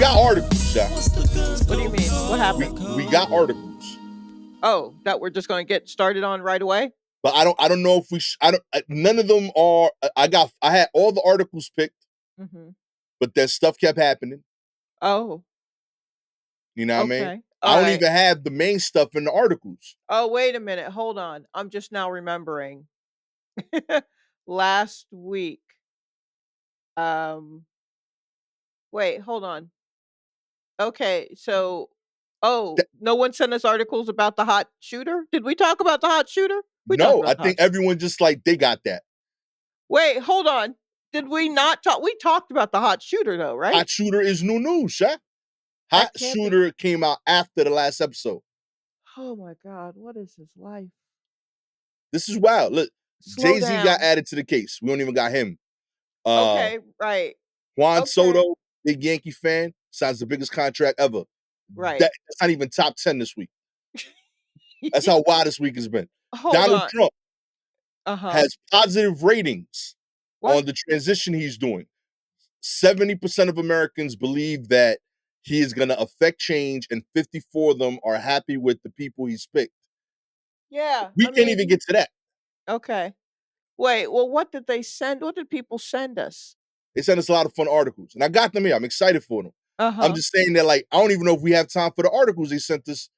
got articles, yeah. What do you mean? What happened? We got articles, Oh, that we're just going to get started on right away? but I don't know if we. None of them are. I had all the articles picked, Mm-hmm. but that stuff kept happening. Oh, You know what I mean? okay. All I don't right. even have the main stuff in the articles. Oh, wait a minute. Hold on. I'm just now remembering. Last week. Um, wait, hold on. Okay, so Th- no one sent us articles about the hot shooter? Did we talk about the hot shooter? We talked No, I about the hot think everyone just like they got that. Wait, hold on. Did we not talk? We talked about the hot shooter though, right? Hot shooter is new news, yeah. Hot That can't be. shooter came out after the last episode. Oh my God, what is his life? This is wild. Look, Slow Jay-Z got down. added to the case. We don't even got him. Okay, right. Juan Okay, Soto, big Yankee fan, signs the biggest contract ever. right. That's not even top 10 this week. That's how wild this week has been. Hold Donald on. Trump Uh-huh. has positive ratings What? on the transition he's doing. 70% of Americans believe that he is going to affect change, and 54 of them are happy with the people he's picked. Yeah, We I can't even mean, get to that. okay. Wait, well, what did they send? What did people send us? They sent us a lot of fun articles, and I got them here. I'm excited for them. I'm Uh-huh. just saying that, like, I don't even know if we have time for the articles they sent us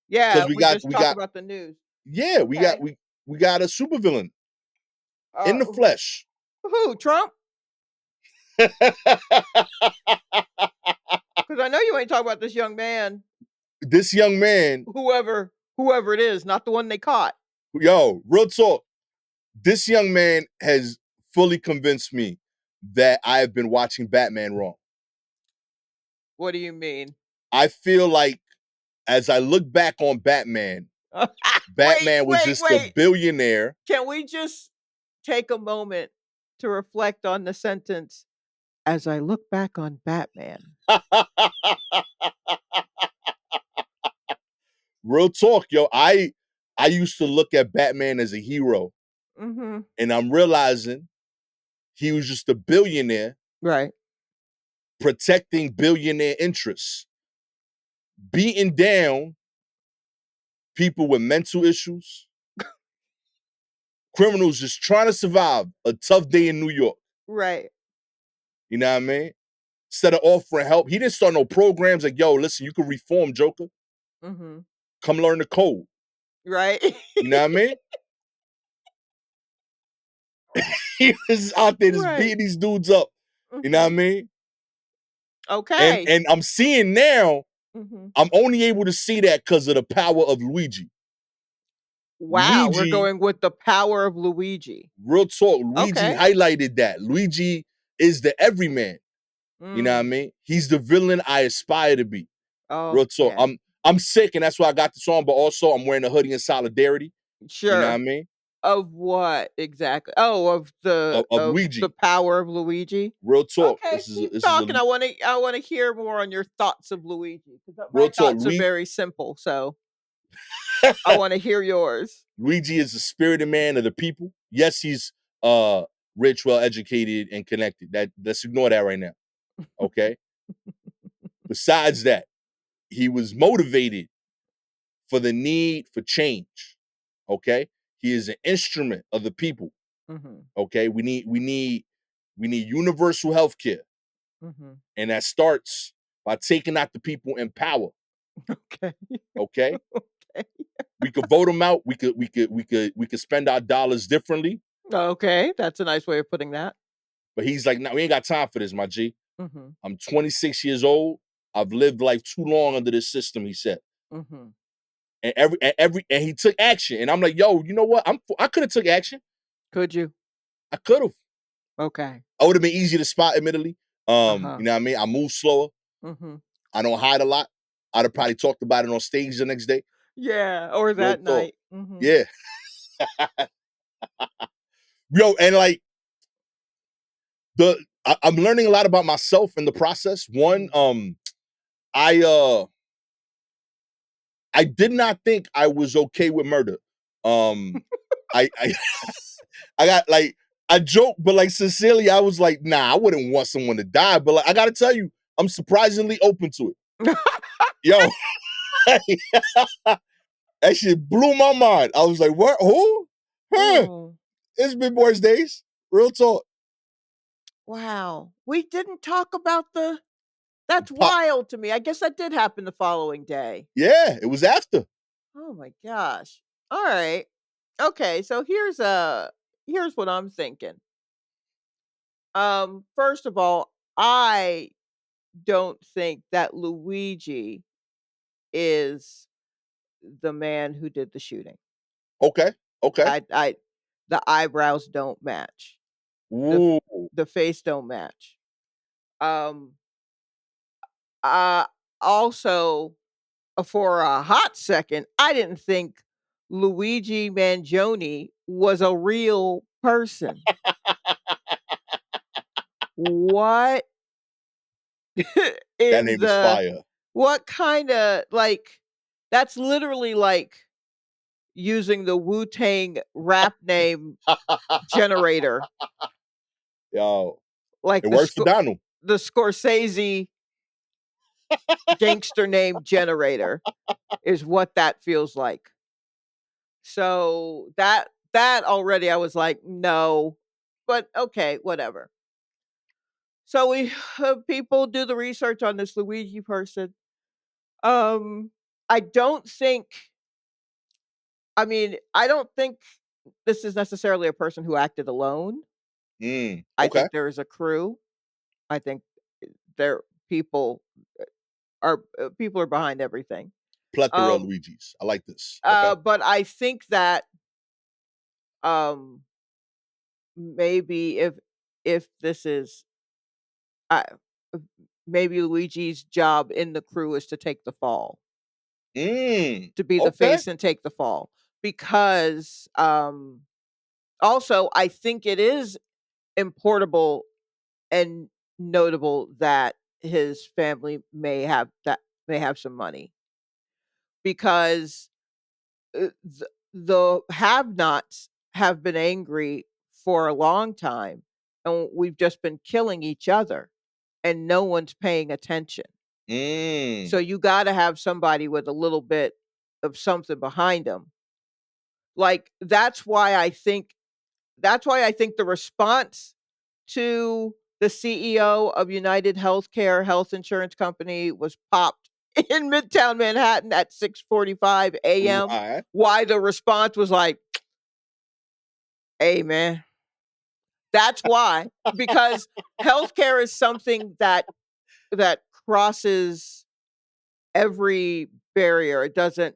Yeah, because we we got just talk about the news. yeah, Okay. we got a supervillain in the Who? flesh. Who? Trump? Because I know you ain't talking about this young man, This young man, whoever it is, not the one they caught. yo, real talk. This young man has fully convinced me that I have been watching Batman wrong. What do you mean? I feel like as I look back on Batman, Wait, Batman was wait, just a wait. billionaire. Can we just take a moment to reflect on the sentence? As I look back on Batman. Real talk, yo. I used to look at Batman as a hero, Mm-hmm. and I'm realizing he was just a billionaire Right. protecting billionaire interests, beating down people with mental issues, criminals just trying to survive a tough day in New York. Right. You know what I mean? Instead of offering help, he didn't start no programs like, yo, listen, you can reform, Joker. Mm-hmm. Come learn the code. Right. You know what I mean? He was out there just Right. beating these dudes up. You know what I Mm-hmm. mean? Okay. And I'm seeing now, Mm-hmm. I'm only able to see that because of the power of Luigi. Wow, we're Luigi, going with the power of Luigi. real talk, Luigi Okay. highlighted that. Luigi is the everyman. You know what I Mm. mean? He's the villain I aspire to be. Real talk. Okay. I'm sick, and that's why I got the song, but also I'm wearing a hoodie in solidarity. You know what I Sure. mean? Of what exactly? Oh, of Of the Luigi. power of Luigi. Real talk. Okay, keep This is a talking. I want to hear more on your thoughts of Luigi because my real talk. thoughts are very simple. So I want to hear yours. Luigi is a spirited man of the people. Yes, he's uh rich, well educated, and connected. Let's ignore that right now. Okay. Besides that, he was motivated for the need for change. Okay. He is an instrument of the people. Mm-hmm. Okay. We need universal health care. Mm-hmm. And that starts by taking out the people in power. Okay. Okay. Okay. We could vote them out. We could spend our dollars differently. Okay, that's a nice way of putting that. But he's like, no, we ain't got time for this, my G. Mm-hmm. I'm 26 years old. I've lived life too long under this system, he said. Mm-hmm. And he took action. And I'm like, yo, you know what? I could have took action. Could you? I could have. Okay. I would have been easy to spot, admittedly. Uh-huh. You know what I mean? I move slower. Mm-hmm. I don't hide a lot. I'd have probably talked about it on stage the next day. Yeah, or Real that talk. night. Mm-hmm. Yeah. Yo, and like I'm learning a lot about myself in the process. One, I did not think I was okay with murder. I I got like I joke, but like sincerely, I was like, nah, I wouldn't want someone to die. But like I gotta tell you, I'm surprisingly open to it. Yo, that shit blew my mind. I was like, what? Who? Huh? Oh, It's Big Boys days. Real talk. wow. We didn't talk about the that's Pop. wild to me. I guess that did happen the following day. Yeah, it was after. Oh my gosh. All right. Okay, so here's what I'm thinking. First of all, I don't think that Luigi is the man who did the shooting. Okay. Okay. I the eyebrows don't match. The f- Ooh. the face don't match. Um uh also for a hot second, I didn't think Luigi Mangione was a real person. What That in name is the fire. what kinda like that's literally like using the Wu-Tang rap name generator, Yo, like it works for Donald. the Scorsese gangster name generator is what that feels like. So that already I was like, "No." But okay, whatever. So we people do the research on this Luigi person. Um I don't think I don't think this is necessarily a person who acted alone. I Okay. think there is a crew. I think there people people are behind everything. Plethora of Um Luigi's. I like this. Okay. but I think that um maybe if this is uh, maybe Luigi's job in the crew is to take the fall, to be the Okay. face and take the fall because also I think it is importable and notable that his family may have some money because the have-nots have been angry for a long time, and we've just been killing each other, and no one's paying attention. So Mm. you gotta have somebody with a little bit of something behind them. Like, that's why I think the response to the CEO of United Healthcare Health Insurance Company was popped in Midtown Manhattan at 6:45 AM. Right. Why the response was like, "Hey, man." That's why, because healthcare is something that crosses every barrier. It doesn't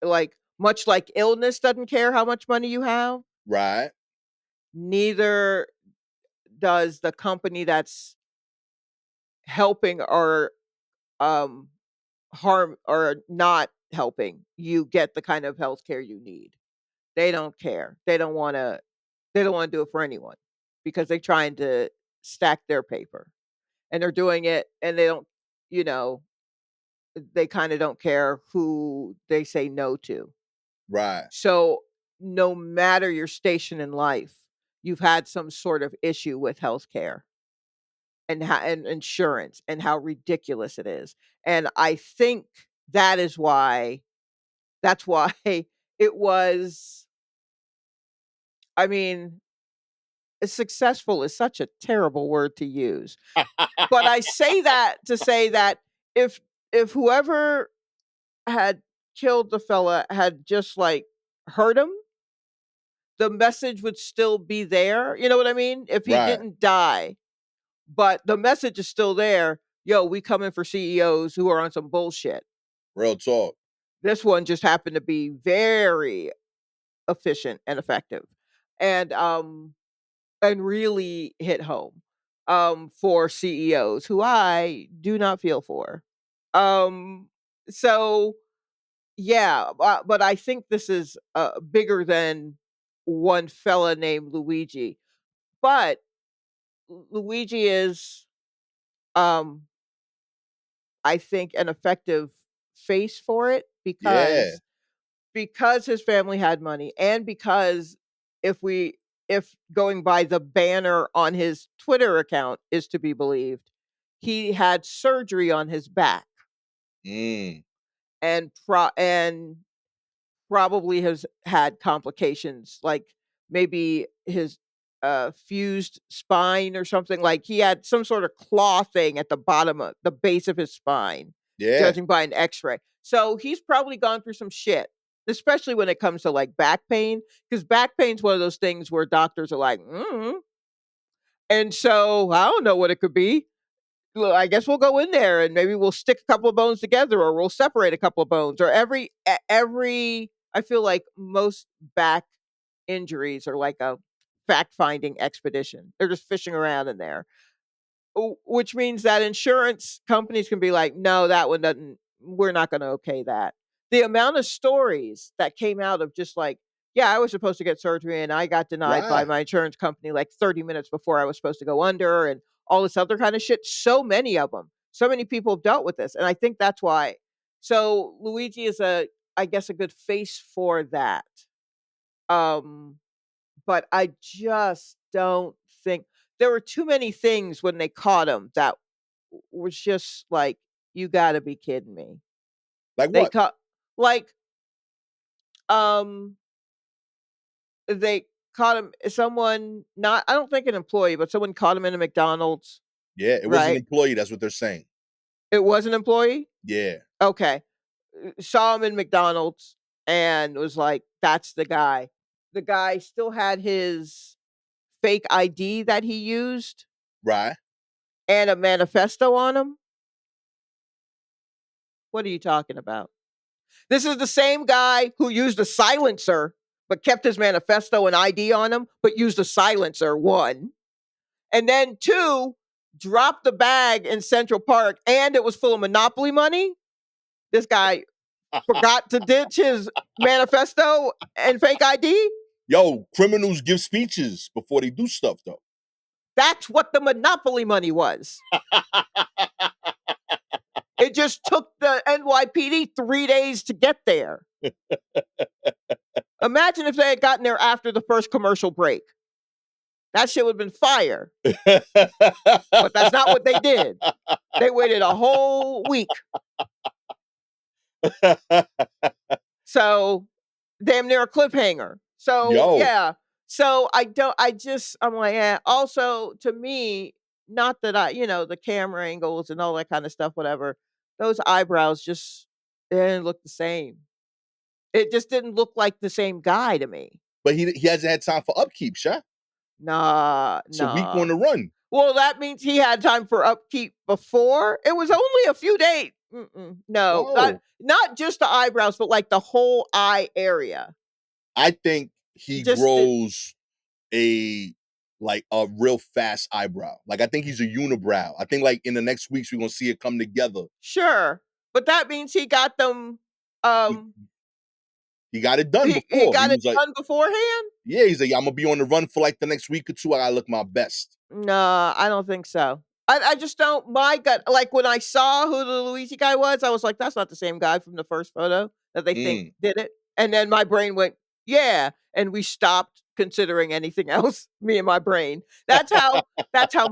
like much like illness doesn't care how much money you have, Right. neither does the company that's helping or um harm or not helping you get the kind of healthcare you need. They don't care. They don't want to do it for anyone because they're trying to stack their paper. And they're doing it and they don't, you know, they kind of don't care who they say no to. Right. So no matter your station in life, you've had some sort of issue with healthcare and insurance and how ridiculous it is. And I think that is why that's why it was I mean, successful is such a terrible word to use. But I say that to say that if whoever had killed the fella had just like hurt him, the message would still be there. You know what I mean? If he Right. didn't die, but the message is still there. Yo, we coming for CEOs who are on some bullshit. Real talk. This one just happened to be very efficient and effective. And really hit home for CEOs who I do not feel for. Um so yeah, but I think this is bigger than one fella named Luigi. But Luigi is um I think an effective face for it Yeah. because his family had money and because if going by the banner on his Twitter account is to be believed, he had surgery on his back Mm. and probably has had complications, like maybe his fused spine or something. Like he had some sort of claw thing at the bottom of the base of his spine, Yeah. judging by an X-ray. So he's probably gone through some shit, especially when it comes to like back pain, because back pain's one of those things where doctors are like, and so I don't know what it could be. Well, I guess we'll go in there and maybe we'll stick a couple of bones together or we'll separate a couple of bones or every I feel like most back injuries are like a fact-finding expedition. They're just fishing around in there. Which means that insurance companies can be like, "No, that one doesn't we're not gonna okay that." The amount of stories that came out of just like, "Yeah, I was supposed to get surgery and I got denied by Right. my insurance company like 30 minutes before I was supposed to go under," and all this other kind of shit. So many of them. So many people have dealt with this, and I think that's why. So Luigi is I guess, a good face for that. Um, but I just don't think there were too many things when they caught him that was just like, "You gotta be kidding me." Like They what? caught like, um, they caught him someone not I don't think an employee, but someone caught him in a McDonald's, Yeah, it was an right? employee. That's what they're saying. It was an employee? Yeah. Okay. Saw him in McDonald's and was like, "That's the guy." The guy still had his fake ID that he used Right. and a manifesto on him. What are you talking about? This is the same guy who used a silencer, but kept his manifesto and ID on him, but used a silencer, one. And then two, dropped the bag in Central Park and it was full of Monopoly money. This guy forgot to ditch his manifesto and fake ID. Yo, criminals give speeches before they do stuff, though. That's what the Monopoly money was. It just took the NYPD 3 days to get there. Imagine if they had gotten there after the first commercial break. That shit would have been fire. But that's not what they did. They waited a whole week. So, damn near a cliffhanger. So, Yo, yeah. So, I'm like, "Yeah." Also, to me, not that the camera angles and all that kind of stuff, whatever, those eyebrows just they didn't look the same. It just didn't look like the same guy to me. but he hasn't had time for upkeep, Sha. Nah, It's a week on nah. the run. Well, that means he had time for upkeep before. It was only a few days. No, No, not just the eyebrows, but like the whole eye area. I think he Just did grows a like a real fast eyebrow. Like I think he's a unibrow. I think like in the next weeks we're gonna see it come together. sure, but that means he got them. He, Um, he got it done he before. He got it was like, done beforehand. yeah, he's like, I'm gonna be on the run for like the next week or two. I gotta look my best. No, I don't think so. I just don't my gut like, when I saw who the Luigi guy was, I was like, "That's not the same guy from the first photo that they think Mm. did it." And then my brain went, "Yeah," and we stopped considering anything else, me and my brain. That's how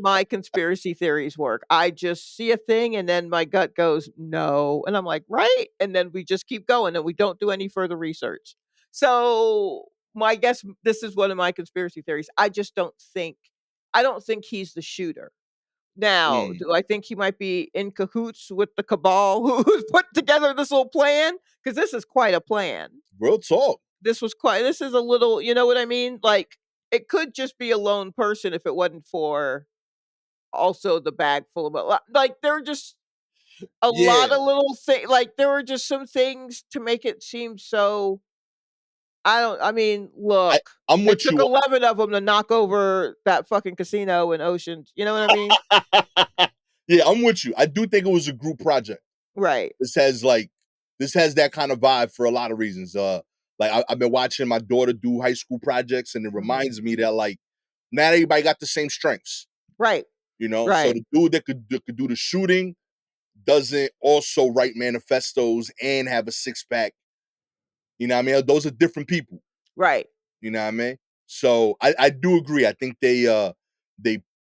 my conspiracy theories work. I just see a thing and then my gut goes, "No," and I'm like, "Right?" And then we just keep going and we don't do any further research. So, my guess this is one of my conspiracy theories. I don't think he's the shooter. Now, Mm. do I think he might be in cahoots with the cabal who's put together this little plan? Because this is quite a plan. Real talk. This is a little, you know what I mean? Like, it could just be a lone person if it wasn't for also the bag full of like, there were just a lot Yeah, of little things. Like, there were just some things to make it seem so I mean, I look, I'm it with took you. 11 of them to knock over that fucking casino in Oceans, you know what I mean? Yeah, I'm with you. I do think it was a group project. Right. This has like this has that kind of vibe for a lot of reasons. Like I've been watching my daughter do high school projects, and it Mhm. reminds me that like not everybody got the same strengths, Right. you know. So Right. the dude that could do the shooting doesn't also write manifestos and have a six pack. You know what I mean? Those are different people. Right. You know what I mean? So I do agree. I think they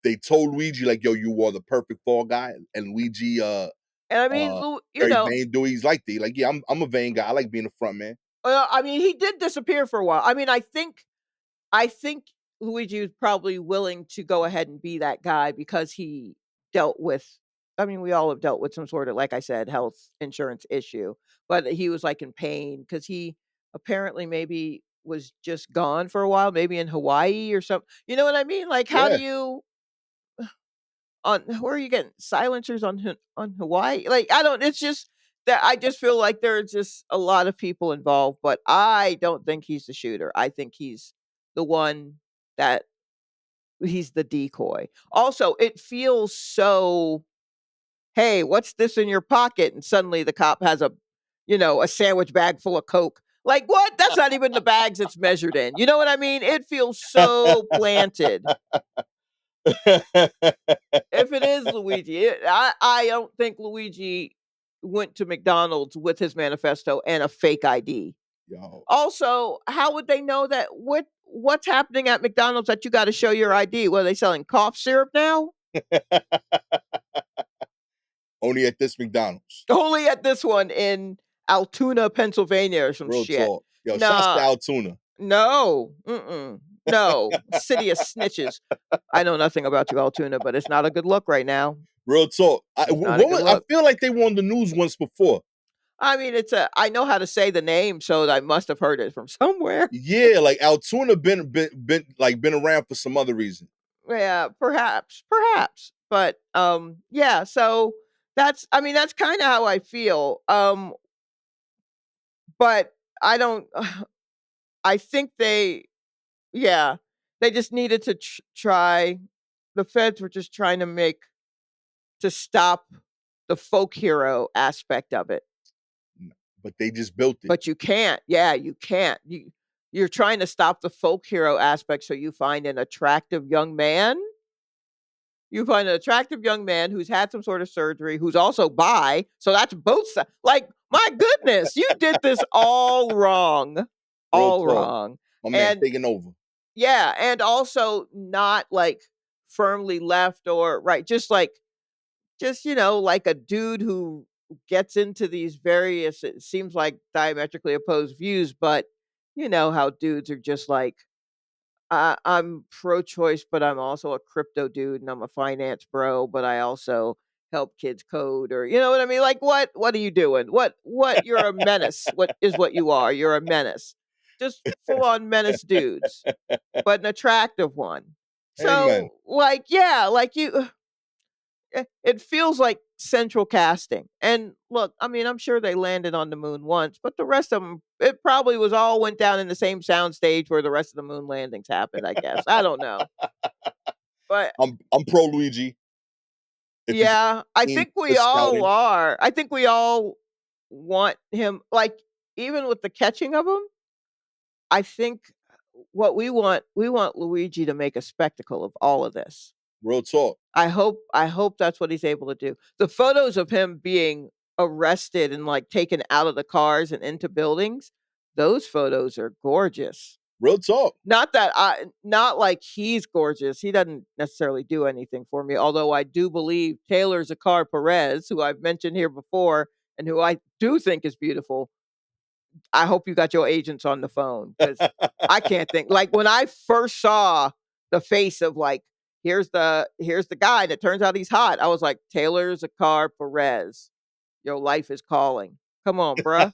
they told Luigi like, "Yo, you are the perfect fall guy," and Luigi, And I mean, Lu you very know, vain dude. He's like that. Like, yeah, I'm a vain guy. I like being the front man. I mean, he did disappear for a while. I mean, I think Luigi was probably willing to go ahead and be that guy because he dealt with I mean, we all have dealt with some sort of, like I said, health insurance issue, but he was, like, in pain because he apparently maybe was just gone for a while, maybe in Hawaii or something. You know what I mean? Like, how do Yeah, you on where are you getting silencers on Hawaii? Like, I don't it's just that I just feel like there's just a lot of people involved, but I don't think he's the shooter. I think he's the one that he's the decoy. Also, it feels so, "Hey, what's this in your pocket?" And suddenly the cop has a sandwich bag full of coke. Like, what? That's not even the bags it's measured in. You know what I mean? It feels so planted. If it is Luigi, I don't think Luigi went to McDonald's with his manifesto and a fake ID. yo. Also, how would they know that what's happening at McDonald's that you gotta show your ID? What, are they selling cough syrup now? Only at this McDonald's. Only at this one in Altoona, Pennsylvania or some Real shit. talk. Yo, shouts to Nah, Altoona. no, mm-mm, no, city of snitches. I know nothing about you, Altoona, but it's not a good look right now. Real talk. It's not a good I look. feel like they were on the news once before. I mean, I know how to say the name, so I must have heard it from somewhere. Yeah, like Altoona been around for some other reason. Yeah, perhaps. But yeah, so I mean, that's kind of how I feel. But I don't I think yeah, they just needed to try the feds were just trying to stop the folk hero aspect of it. But they just built it. But you can't. Yeah, you can't. You're trying to stop the folk hero aspect, so you find an attractive young man. You find an attractive young man who's had some sort of surgery, who's also bi, so that's both sides. Like, my goodness, you did this all wrong. Real All talk. wrong. My man And taking over. yeah, and also not, like, firmly left or right, just like a dude who gets into these various it seems like diametrically opposed views, but you know how dudes are just like, I'm pro-choice, but I'm also a crypto dude and I'm a finance bro, but I also help kids code, or you know what I mean? Like, what are you doing? What you're a menace. What is what you are? You're a menace. Just full on menace dudes, but an attractive one. Amen. So, like, yeah, like it feels like central casting. And look, I mean, I'm sure they landed on the moon once, but the rest of them, it probably was all went down in the same sound stage where the rest of the moon landings happened, I guess. I don't know. But I'm pro Luigi. If it's yeah, I team think we for all scouting. are. I think we all want him, like, even with the catching of him, I think what we want Luigi to make a spectacle of all of this. Real talk. I hope that's what he's able to do. The photos of him being arrested and, like, taken out of the cars and into buildings, those photos are gorgeous. Real talk. Not like he's gorgeous, he doesn't necessarily do anything for me, although I do believe Taylor Zakar Perez, who I've mentioned here before and who I do think is beautiful. I hope you got your agents on the phone because I can't think. Like, when I first saw the face of, like, here's the guy that turns out he's hot, I was like, Taylor Zakar Perez, your life is calling. Come on, bruh.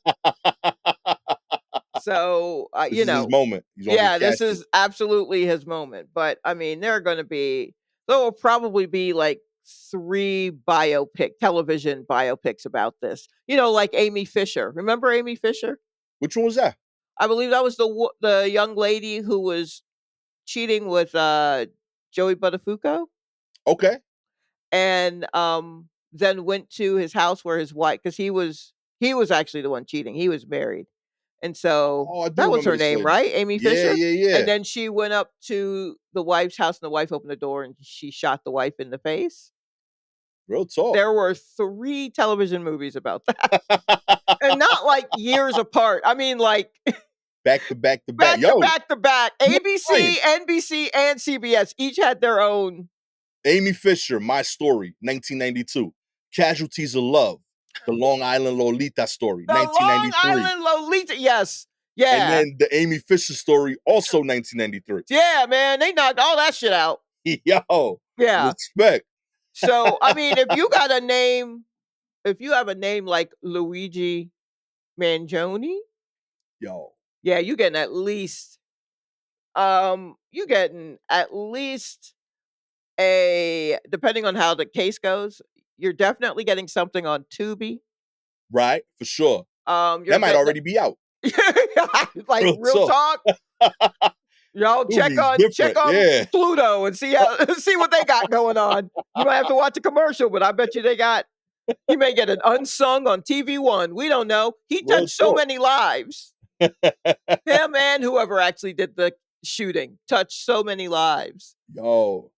So, This is his moment. He's gonna get yeah, this casted. is absolutely his moment. But I mean, there will probably be like television biopics about this. Like Amy Fisher. Remember Amy Fisher? Which one was that? I believe that was the young lady who was cheating with Joey Buttafuoco, Okay. and then went to his house where his wife, because he was actually the one cheating. He was married, and so Oh, I do that was remember her this name, lady. right? Amy Yeah, Fisher. yeah, And yeah. then she went up to the wife's house, and the wife opened the door, and she shot the wife in the face. Real talk. There were 3 television movies about that, and not like years apart. I mean, like Back to back to back. back to Yo, back to back. you ain't lying. ABC, NBC, and CBS each had their own. Amy Fisher, My Story, 1992. Casualties of Love, The Long Island Lolita Story, The Long 1993. Island Lolita. Yes. And Yeah. then the Amy Fisher Story, also 1993. Yeah, man. They knocked all that shit out. Yo, Yeah. respect. So, I mean, if you got a name, if you have a name like Luigi Mangione, Yo, yeah, you getting at least a, depending on how the case goes, you're definitely getting something on Tubi. right? For sure. You're That might getting already be out. like Real real talk. talk. Y'all Movie's check different. on Yeah. Pluto and see how see what they got going on. You might have to watch a commercial, but I bet you he may get an unsung on TV1. We don't know. He Real touched so talk. many lives. Him and whoever actually did the shooting touched so many lives. Yo.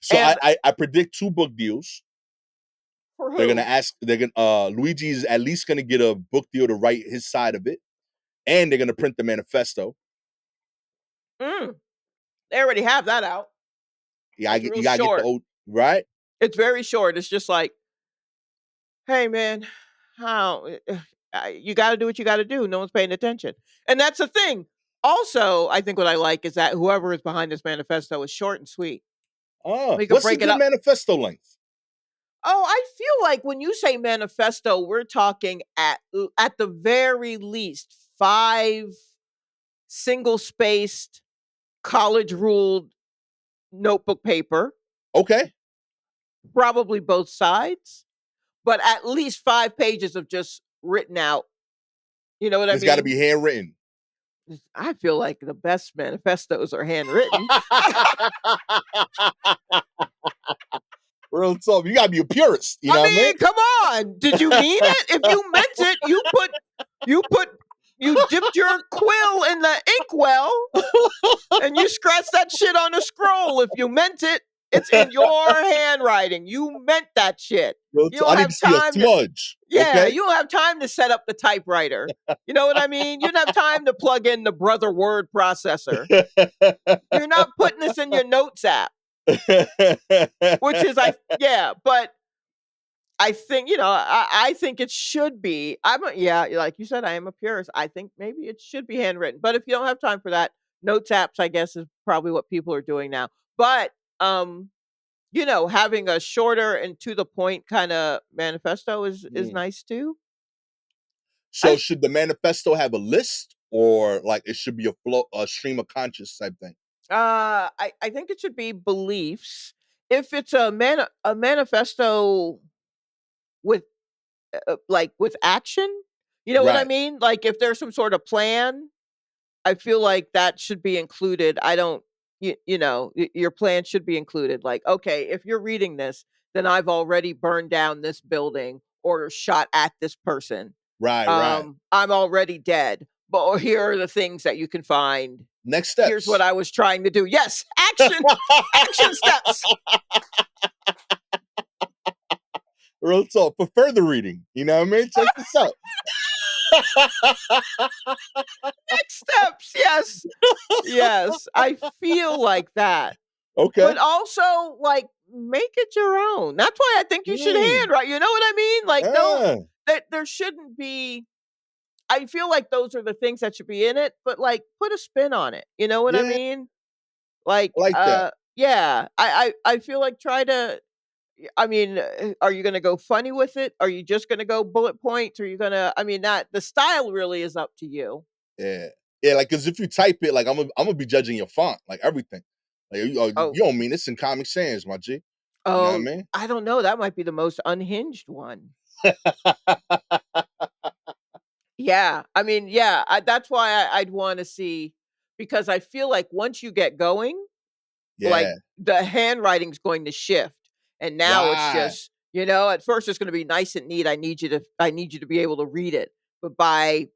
So And I predict 2 book deals. for They're gonna who? ask. They're gonna. Luigi is at least gonna get a book deal to write his side of it, and they're gonna print the manifesto. Mm, they already have that out. Yeah, It's real you gotta get the short. old right. It's very short. It's just like, hey man, how you got to do what you got to do. No one's paying attention, and that's the thing. Also, I think what I like is that whoever is behind this manifesto is short and sweet. We can What's a break it good up. manifesto length? Oh, I feel like when you say manifesto, we're talking at the very least 5 single spaced college ruled notebook paper, Okay, probably both sides, but at least 5 pages of just written out. You know what I it's got to mean? be handwritten. I feel like the best manifestos are handwritten. Real talk. You gotta be a purist. You I know what I mean? mean, come on. Did you mean it? If you meant it, you put you dipped your quill in the inkwell and you scratched that shit on a scroll. If you meant it, it's in your handwriting. You meant that shit. Real You talk. I don't need to have see a time to smudge. Yeah, Okay. you don't have time to set up the typewriter. You know what I mean? You don't have time to plug in the brother word processor. You're not putting this in your notes app, which is yeah, but I think, I think it should be. Yeah, like you said, I am a purist. I think maybe it should be handwritten. But if you don't have time for that, notes apps, I guess, is probably what people are doing now. But having a shorter and to the point kind of manifesto is Mm. nice too. So I should the manifesto have a list, or like it should be a stream of conscious type thing? I think it should be beliefs. If it's a manifesto with like with action, you know what I Right. mean? Like if there's some sort of plan, I feel like that should be included. I don't your plan should be included. Like, okay, if you're reading this, then I've already burned down this building or shot at this person. Right. Right. I'm already dead. But here are the things that you can find. Next Here's what steps. I was trying to do. Yes, action, action steps. Real talk. For further reading, you know what I mean? Check this out. Next steps. Yes. Yes. I feel like that. Okay. But also, like, make it your own. That's why I think you should Mm. handwrite. You know what I mean? Like, don't Ah, that there shouldn't be. I feel like those are the things that should be in it, but like, put a spin on it. You know what I yeah, mean? Like, I like that. yeah. I feel like try to. I mean, are you going to go funny with it? Are you just going to go bullet points? Are you going to? I mean, that the style really is up to you. Yeah. Yeah, like, cause if you type it, like, I'm gonna be judging your font, like everything. Like, Oh, you don't mean this in Comic Sans, my G. You know what I oh, mean? I don't know. That might be the most unhinged one. Yeah, I mean, yeah, that's why I'd want to see because I feel like once you get going, like Yeah. the handwriting's going to shift, and now it's Right. just at first it's going to be nice and neat. I need you to be able to read it, but by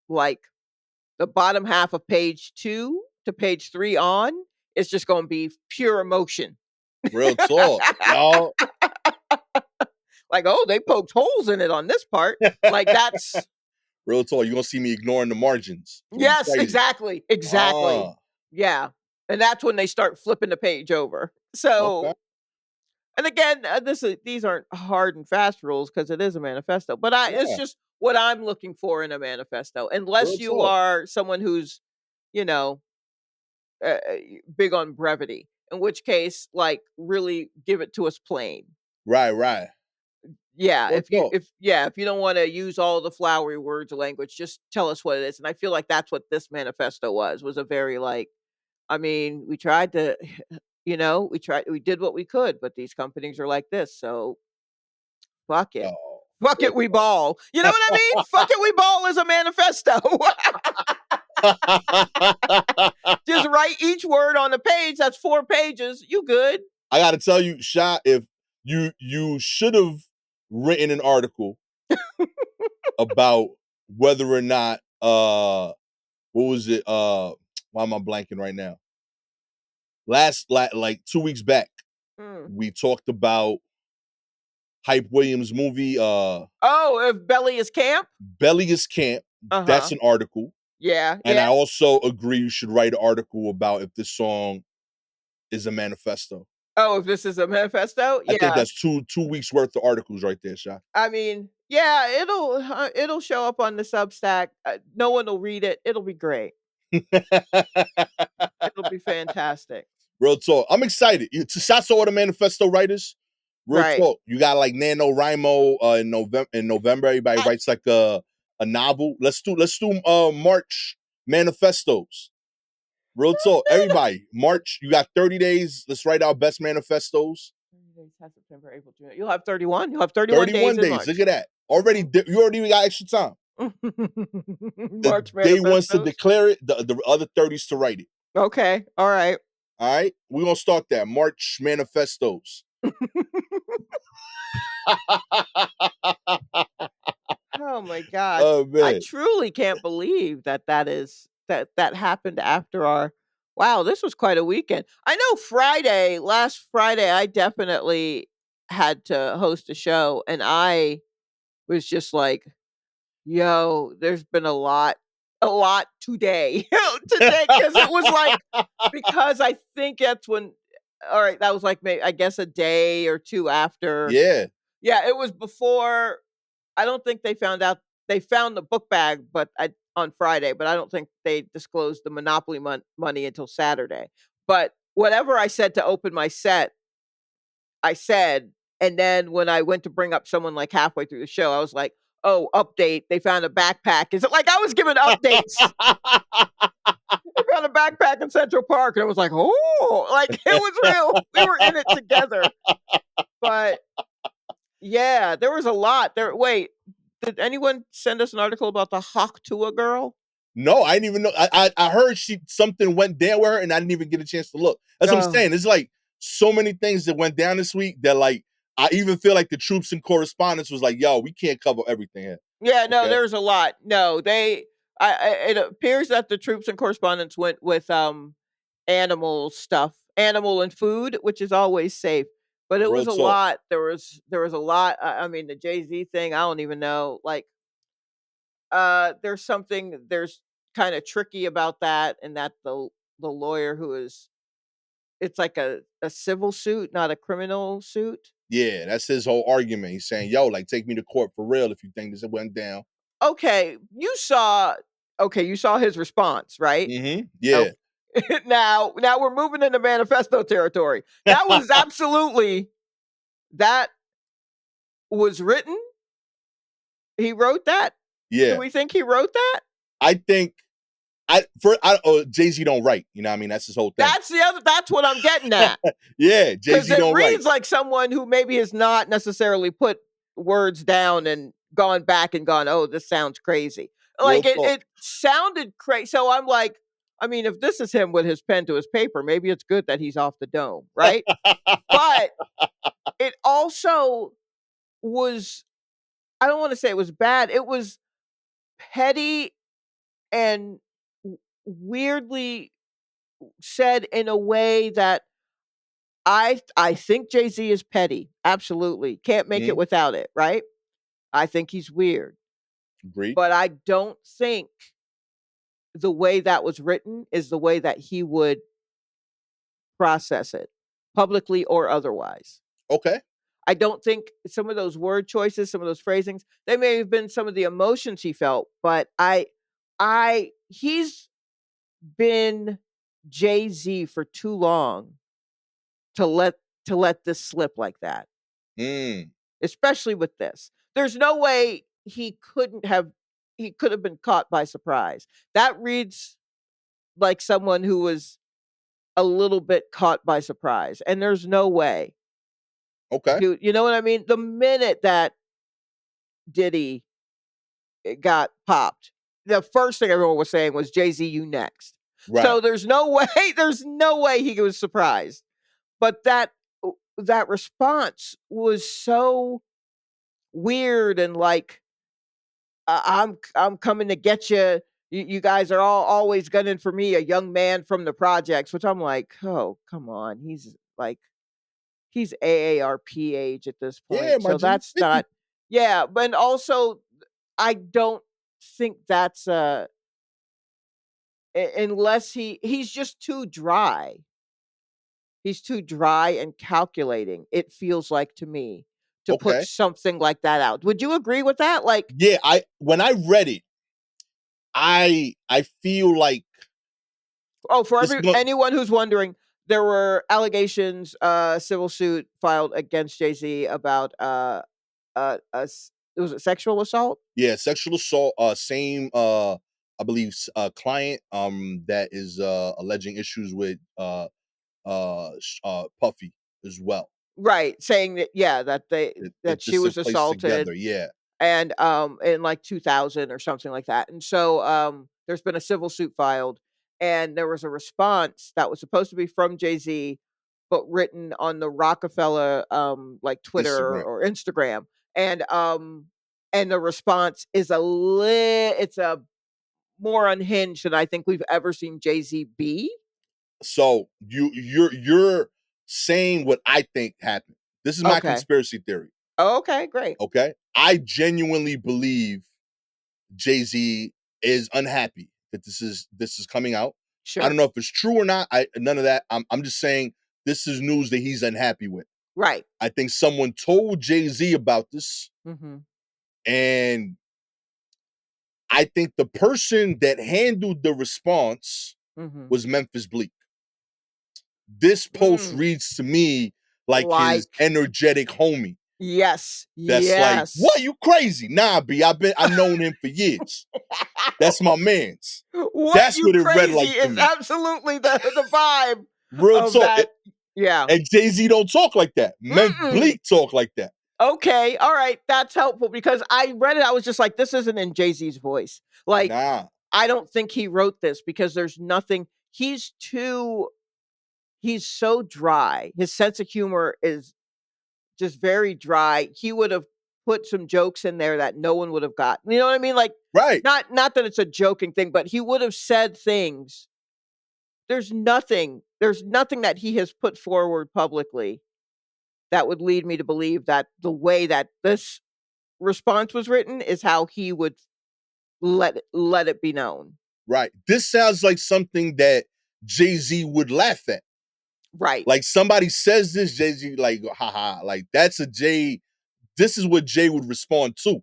like the bottom half of page 2 to page 3 on, it's just going to be pure emotion. Real talk. Y'all. Like, oh, they poked holes in it on this part. Like that's Real talk. You're gonna see me ignoring the margins. It's gonna be yes, crazy. exactly, exactly. Ah, Yeah, and that's when they start flipping the page over. okay. So And again, these aren't hard and fast rules because it is a manifesto. But it's Yeah, just what I'm looking for in a manifesto. real Unless you talk. are someone who's, you know, big on brevity. In which case, like, really give it to us plain. Right, right. Yeah, Real talk. if you don't want to use all the flowery words of language, just tell us what it is. And I feel like that's what this manifesto was a very like, I mean, we tried to, we did what we could, but these companies are like this, so fuck it. Oh, Fuck real it, we ball. You know what I mean? Fuck it, we ball is a manifesto. talk. Just write each word on the page. That's 4 pages. You good? I got to tell you, Sha, if you should have written an article about whether or not what was it why am I blanking right now? Like 2 weeks back, Mm. we talked about Hype Williams' movie Oh, if belly is camp? Belly is Camp. That's Uh-huh. an article. Yeah, And I yeah. also agree you should write an article about if this song is a manifesto. Oh, if this is a manifesto? I think Yeah. that's two weeks worth of articles right there, Sha. I mean, yeah, it'll show up on the Substack. No one will read it. It'll be great. It'll be fantastic. Real talk. I'm excited. Shots to all the manifesto writers. Real Right. talk. You got like NaNoWriMo in November. In November, everybody I writes like a novel. Let's do March manifestos. Real talk. Everybody, March. You got 30 days. Let's write our best manifestos. September, April, June. You'll have 31. You'll have 31 days 31 in days. Look March. at that. You already got extra time. March Day one's to manifestos. declare it. The other 30s to write it. Okay. All right. All right. We're gonna start that. March manifestos. Oh my gosh. Oh I man. truly can't believe that happened after our wow, this was quite a weekend. I know last Friday, I definitely had to host a show and I was just like, yo, there's been a lot today. Today, because it was like because I think that's when all right, that was like maybe I guess a day or two after. Yeah. Yeah, it was before I don't think they found the book bag, but on Friday, but I don't think they disclosed the Monopoly money until Saturday. But whatever I said to open my set, I said, and then when I went to bring up someone like halfway through the show, I was like, "Oh, update! They found a backpack." Is it like I was giving updates? They found a backpack in Central Park, and it was like, "Oh!" Like it was real. We were in it together. But yeah, there was a lot there. Wait, did anyone send us an article about the Haktua girl? No, I didn't even know. I heard something went down with her, and I didn't even get a chance to look. That's what I'm Oh, saying. It's like so many things that went down this week that like I even feel like the troops and correspondence was like, yo, we can't cover everything here. yeah, no, Okay. there's a lot. No, it appears that the troops and correspondents went with animal stuff, animal and food, which is always safe. But it Real was a talk. lot. There was a lot. I mean, the Jay-Z thing, I don't even know. Like, there's kind of tricky about that, and that the lawyer who is it's like a civil suit, not a criminal suit. Yeah, that's his whole argument. He's saying, yo, like take me to court for real if you think this went down. Okay, you saw his response, right? Yeah. Okay. Now we're moving into manifesto territory. That was written. He wrote that. Do Yeah. we think he wrote that? I think Jay-Z don't write. You know what I mean? That's his whole thing. That's what I'm getting at. Yeah, Because Jay-Z it don't write. reads like someone who maybe has not necessarily put words down and gone back and gone, "Oh, this sounds crazy." Real Like it, talk. it sounded crazy. So I'm like, I mean, if this is him with his pen to his paper, maybe it's good that he's off the dome, right? But it also was, I don't want to say it was bad. It was petty and weirdly said in a way that I think Jay-Z is petty. Absolutely. Can't make it Mhm. without it, right? I think he's weird. Agreed. But I don't think the way that was written is the way that he would process it, publicly or otherwise. Okay. I don't think some of those word choices, some of those phrasings, they may have been some of the emotions he felt, but he's been Jay-Z for too long to let to let this slip like that, Mm. especially with this. There's no way he could have been caught by surprise. That reads like someone who was a little bit caught by surprise, and there's no way. Okay. Dude, you know what I mean? The minute that Diddy got popped, the first thing everyone was saying was Jay-Z, you next. Right. So there's no way, there's no way he was surprised. But that response was so weird and like I'm coming to get you. You guys are all always gunning for me, a young man from the projects, which I'm like, oh come on, he's AARP age at this Yeah, point, my so G. that's 50. not. Yeah, but also I don't think that's unless he's just too dry. He's too dry and calculating, it feels like to me, to put Okay. something like that out. Would you agree with that? Like, Yeah, when I read it, I feel like oh, for this is going anyone who's wondering, there were allegations, civil suit filed against Jay-Z about was it sexual assault? yeah, sexual assault, same I believe client that is alleging issues with Puffy as well. Right, saying that yeah, that she This was took place assaulted together. Yeah. and in like 2000 or something like that. And so there's been a civil suit filed and there was a response that was supposed to be from Jay-Z but written on the Rockefeller like Twitter Instagram. or Instagram. And the response is it's a more unhinged than I think we've ever seen Jay-Z be. So you're saying what I think happened. This is my Okay. conspiracy theory. Okay, great. Okay. I genuinely believe Jay-Z is unhappy that this is coming out. I Sure. don't know if it's true or not. I none of that. I'm just saying this is news that he's unhappy with. Right. I think someone told Jay-Z about this, Mhm. and I think the person that handled the response Mhm. was Memphis Bleak. This post Mm. reads to me like his Like energetic homie. yes. That's like, what? Yes. You crazy? Nah, B. I've known him for years. That's my man's. What That's you what it read crazy like to is me. absolutely the vibe Real of talk. that. Yeah. And Jay-Z don't talk like that. Memphis Mm-mm. Bleak talk like that. Okay. All right. That's helpful because I read it. I was just like, this isn't in Jay-Z's voice. Like, Nah. I don't think he wrote this because there's nothing. He's so dry. His sense of humor is just very dry. He would have put some jokes in there that no one would have gotten. You know what I mean? Like, Right. not that it's a joking thing, but he would have said things. There's nothing that he has put forward publicly that would lead me to believe that the way that this response was written is how he would let it be known. Right. This sounds like something that Jay-Z would laugh at. Right. Like somebody says this, Jay-Z, like, haha, like that's a Jay. This is what Jay would respond to.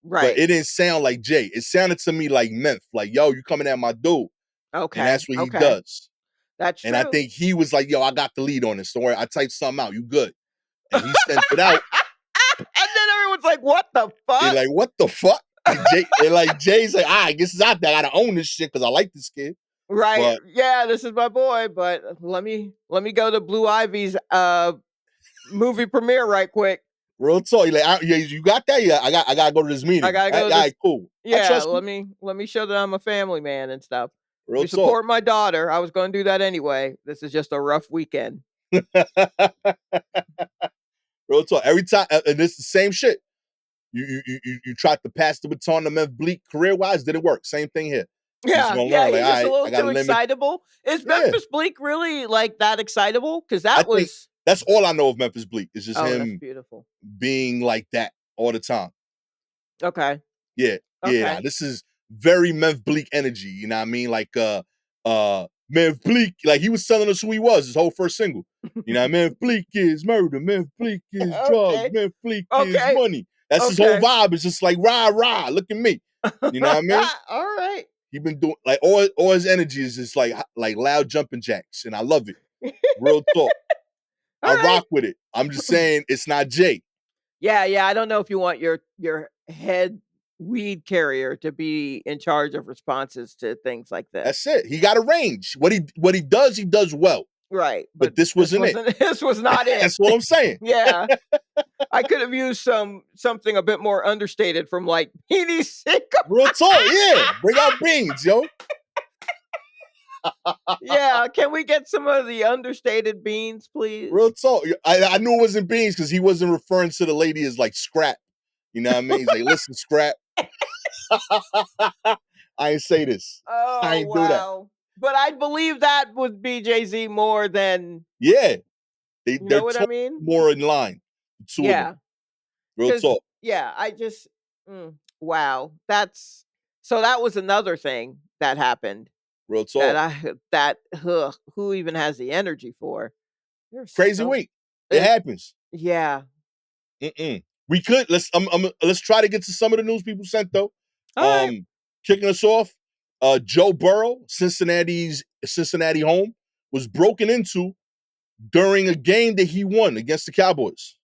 But Right. it didn't sound like Jay. It sounded to me like Memph, like, yo, you coming at my dude. And Okay. that's what he Okay. does. That's And I true. think he was like, yo, I got the lead on this. Don't worry, I typed something out. You good. And he sent it out. And then everyone's like, "What the They're fuck?" like, what the fuck? Jay's like, I guess it's out there. I gotta own this shit because I like this kid. Right. But Yeah, this is my boy, but let me go to Blue Ivy's movie premiere right quick. real talk, you like, yeah, you got that? Yeah, I gotta go to this I meeting. gotta All go to this. right, cool. I Yeah, trust you. let me show that I'm a family man and stuff. Let Real me talk. support my daughter. I was going to do that anyway. This is just a rough weekend. Real talk. Every time, and it's the same shit. You tried to pass the baton to Memphis Bleak career wise, didn't work. Same thing here. He's Yeah, gonna yeah, learn. Like, he's all just a right, little I gotta too limit. excitable. Is Yeah, Memphis Bleak really like that excitable? Because I that think was that's all I know of Memphis Bleak. It's just oh, that's him beautiful. being like that all the time. Okay, Yeah, yeah. Nah, okay, this is very Memphis Bleak energy. You know what I mean? Like, Man Bleak, like he was telling us who he was, his whole first single. You know, Man Bleak is murder, Man Bleak is drugs, Okay. Man Bleak is Okay. money. That's his whole Okay. vibe. It's just like rah, rah, look at me. You know what I mean? All right. He been doing like all his energy is just like loud jumping jacks, and I love it. Real talk. All I right. rock with it. I'm just saying it's not Jay. Yeah, yeah. I don't know if you want your head weed carrier to be in charge of responses to things like this. That's it. He got a range. What he does well. Right. But But this this wasn't it. wasn't this was not it. That's what I'm saying. Yeah. I could have used something a bit more understated from like Beanie Siegel. Real talk. Yeah. Bring out beans, yo. Yeah, can we get some of the understated beans, Real please? talk. I knew it wasn't beans because he wasn't referring to the lady as like scrap. You know what I mean? He's like, listen, scrap. I ain't say this. I Oh, ain't do that. wow. But I believe that would be Jay-Z more than Yeah. you They're know what I totally mean? more in line. The two of them. Yeah, Real because talk. yeah, I just wow. That was another thing that happened Real that talk. who even has the energy for? There's Crazy so week. It it happens. yeah. Mm-mm. We could let's try to get to some of the news people sent though. All right. Kicking us off, Joe Burrow, Cincinnati home, was broken into during a game that he won against the Cowboys.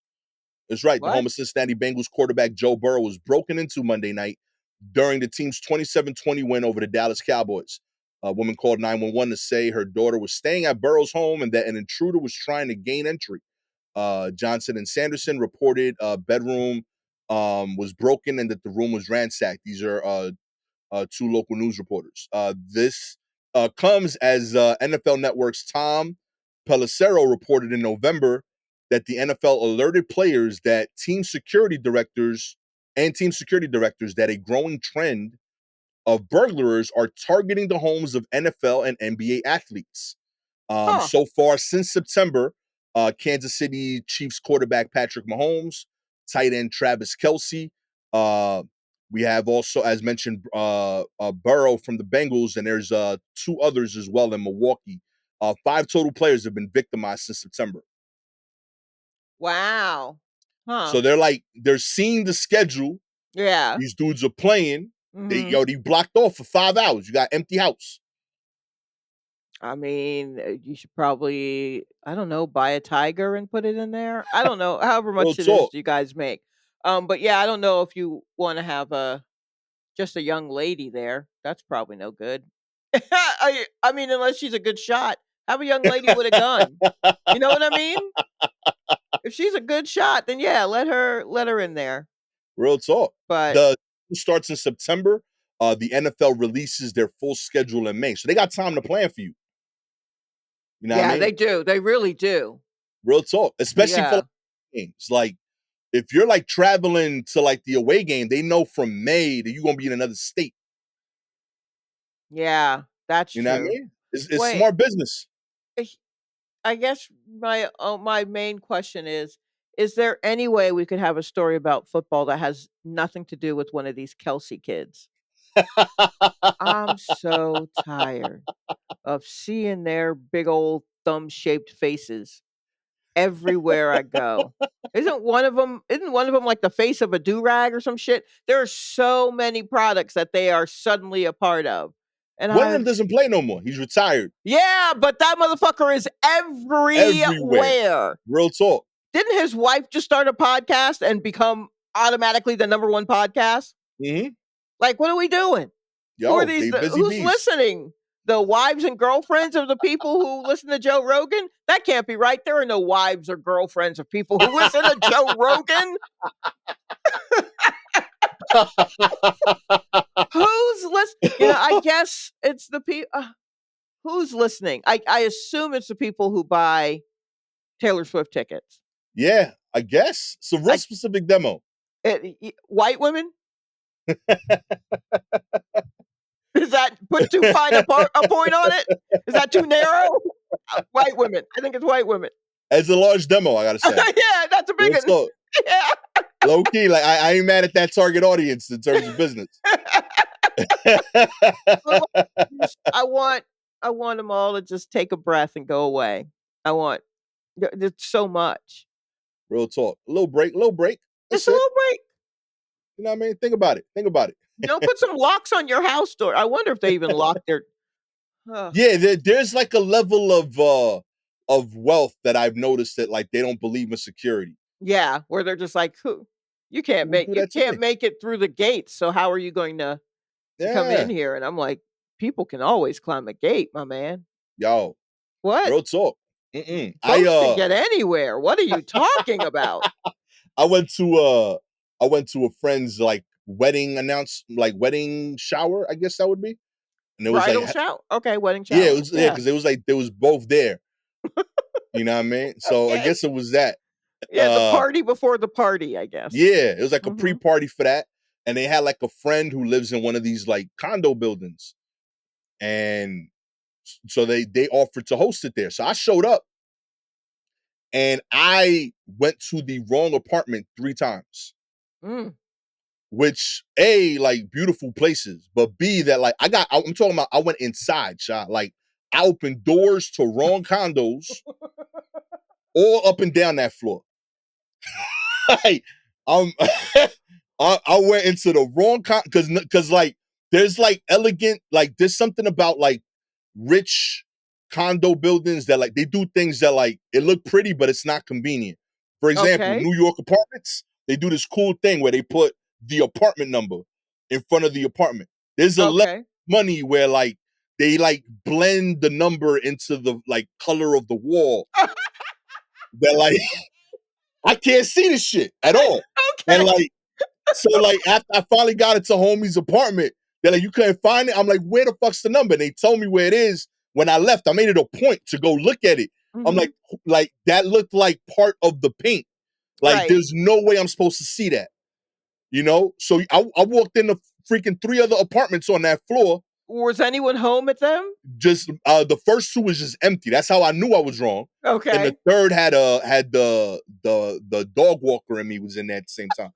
That's right. The What? home of Cincinnati Bengals quarterback Joe Burrow was broken into Monday night during the team's 27-20 win over the Dallas Cowboys. A woman called 911 to say her daughter was staying at Burrow's home and that an intruder was trying to gain entry. Johnson and Sanderson reported bedroom was broken and that the room was ransacked. These are two local news reporters. This comes as NFL Network's Tom Pelissero reported in November that the NFL alerted players that team security directors that a growing trend of burglars are targeting the homes of NFL and NBA athletes. Huh. So far since September, Kansas City Chiefs quarterback Patrick Mahomes, tight end Travis Kelce. We have also, as mentioned, Burrow from the Bengals, and there's two others as well in Milwaukee. Five total players have been victimized since September. Wow. Huh. So they're seeing the schedule. Yeah. These dudes are playing. Mhm. They blocked off for 5 hours. You got empty house. I mean, you should probably, I don't know, buy a tiger and put it in there. I don't know, however Real much it is talk. you guys make. But yeah, I don't know if you want to have just a young lady there. That's probably no good. I mean, unless she's a good shot, have a young lady with a gun. You know what I mean? If she's a good shot, then yeah, let her in there. Real talk. But The starts in September. The NFL releases their full schedule in May, so they got time to plan for you. You know what I yeah, mean? they do. They really do. Real talk, especially for Yeah. like, games. Like if you're like traveling to like the away game, they know from May that you're gonna be in another state. Yeah, that's You know what I true. mean? It's Wait, smart business. I guess my main question is there any way we could have a story about football that has nothing to do with one of these Kelsey kids? I'm so tired of seeing their big old thumb-shaped faces everywhere I go. Isn't one of them like the face of a do-rag or some shit? There are so many products that they are suddenly a part of. And One of them I've doesn't play no more. He's retired. yeah, but that motherfucker is Everywhere. everywhere. Real talk. Didn't his wife just start a podcast and become automatically the number one podcast? Mm-hmm. Like, what are we doing? Who are Yo, these? they busy Who's bees. listening? The wives and girlfriends of the people who listen to Joe Rogan? That can't be right. There are no wives or girlfriends of people who listen to Joe Rogan. Who's listening? I guess it's the people. Who's listening? I assume it's the people who buy Taylor Swift tickets. Yeah, I guess. It's a real I specific demo. white women. Is that put too fine a point on it? Is that too narrow? White women. I think it's white women. It's a large demo, I gotta say. Yeah, that's a big Real one. talk. Yeah. Low key, like I ain't mad at that target audience in terms of business. I want I want them all to just take a breath and go away. I want it's so much. Real talk. A little break, little break. Just That's a it. little break. You know what I mean? Think about it. Think about it. Put some locks on your house door. I wonder if they even lock their. Ugh. Yeah, there's like a level of wealth that I've noticed that like they don't believe in security. Yeah, where they're just like, "Who? Who would do You that to can't me? make it through the gates. So how are you going to come in Yeah. here?" And I'm like, "People can always climb a gate, my man. Yo, What? real talk. Mm-mm. Folks can get anywhere. What are you talking about? I went to I went to a friend's like wedding shower, I guess that would be. And it was like Bridal shower? Okay, wedding yeah, it shower. was yeah, Yeah. because it was like they was both there. You know what I mean? So I Okay. guess it was that. Yeah, the Uh party before the party, I guess. yeah, it was like a Mhm. pre-party for that. And they had like a friend who lives in one of these like condo buildings. And so they offered to host it there. So I showed up and I went to the wrong apartment 3 times. Mm. Which A, like beautiful places, but B, that like I'm talking about I went inside, shot. Like I opened doors to wrong condos all up and down that floor. Like um I went into the wrong because like there's like elegant, like there's something about like rich condo buildings that like they do things that like it look pretty, but it's not convenient. For example, Okay. New York apartments, they do this cool thing where they put the apartment number in front of the apartment. There's a level of Okay. money where like they like blend the number into the like color of the wall that like I can't see this shit at all. And Okay. like so like after I finally got it to homie's apartment, they're like, you couldn't find it. I'm like, where the fuck's the number? And they told me where it is. When I left, I made it a point to go look at it. I'm Mhm. like that looked like part of the paint. Like Right. there's no way I'm supposed to see that. You know? So I walked in the freaking 3 other apartments on that floor. Was anyone home at them? Just the first 2 was just empty. That's how I knew I was wrong. And the Okay. third had the dog walker in me was in there at the same time.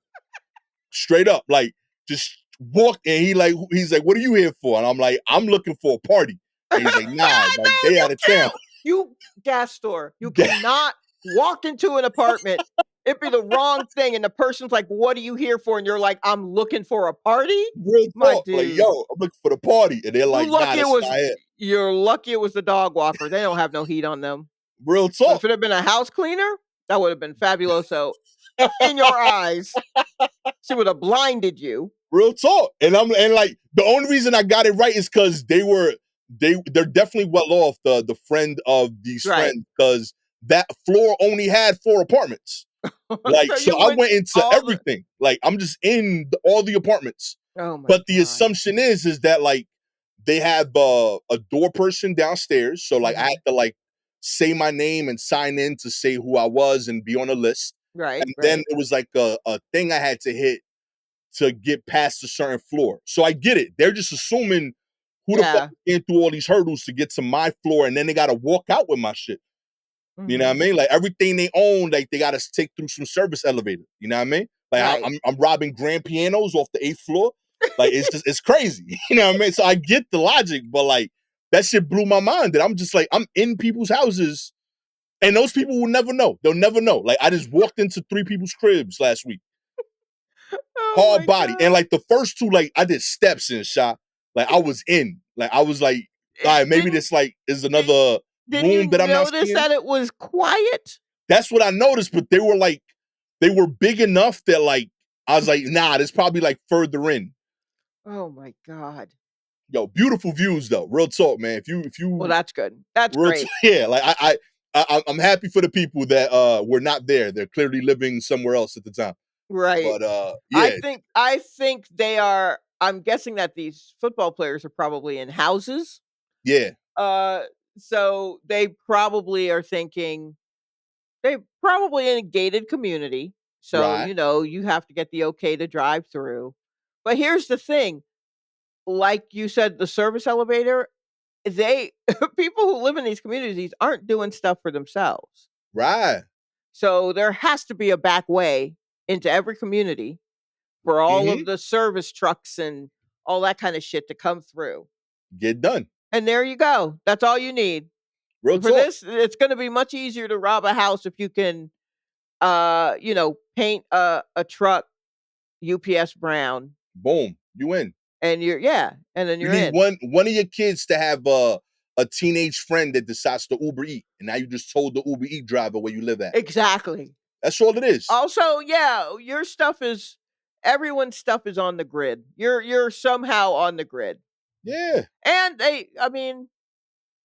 Straight up, like just walk and he's like, what are you here for? And I'm like, I'm looking for a party. And he's like, nah, No, like they you out of town. can't. You Gastor, you cannot walk into an apartment. It'd be the wrong thing, and the person's like, "What are you here for?" And you're like, "I'm looking for a party." Real My talk, like yo, dude, I'm looking for the party, and they're you like, nah, lucky it that's was. not it. You're lucky it was the dog walker. They don't have no heat on them. Real But talk. if it had been a house cleaner, that would have been fabuloso in your eyes. She would have blinded you. Real talk. And like the only reason I got it right is because they're definitely well off the friend of these Right. friends because that floor only had 4 apartments. So Like, so you I went went into all the. everything. Like, I'm just in all the apartments. Oh my But the god. assumption is that like they have a door person downstairs. So like I had Mhm. to like say my name and sign in to say who I was and be on a list. Right. And then Right. it was like a thing I had to hit to get past a certain floor. So I get it. They're just assuming who the fuck Yeah. is through all these hurdles to get to my floor, and then they gotta walk out with my shit. You know what I Mhm. mean? Like everything they own, like they gotta take through some service elevator. You know what I mean? Like Right. I'm robbing grand pianos off the 8th floor. Like it's crazy. You know what I mean? So I get the logic, but like that shit blew my mind. That I'm just like I'm in people's houses, and those people will never know. They'll never know. Like I just walked into 3 people's cribs last week, Oh hard my body, and god. like the first 2, like I did steps in shot. Like I was in. Like I was like, all right, maybe Didn't this like is did another didn't you room that I'm not notice seeing. that it was quiet? That's what I noticed, but they were big enough that like I was like, nah, this probably like further in. Oh my god. Yo, beautiful views though. Real talk, man. If Well, you that's good. That's real great. yeah, like I'm happy for the people that were not there. They're clearly living somewhere else at the time. Right. But yeah, I think they are. I'm guessing that these football players are probably in houses. yeah, Uh, so they probably are thinking they probably in a gated community. So, right, you have to get the okay to drive through. But here's the thing, like you said, the service elevator, they people who live in these communities aren't doing stuff for themselves. right. So there has to be a back way into every community for all Mm-hmm. of the service trucks and all that kind of shit to come through. Get done. And there you go. That's all you need. Real For talk. this, it's gonna be much easier to rob a house if you can, paint a truck UPS brown, Boom. You in. and and then You you're need in. one of your kids to have a teenage friend that decides to Uber Eat, and now you just told the Uber Eat driver where you live at. Exactly. That's all it is. Also, yeah, your stuff is everyone's stuff is on the grid. You're somehow on the grid. Yeah. And I mean,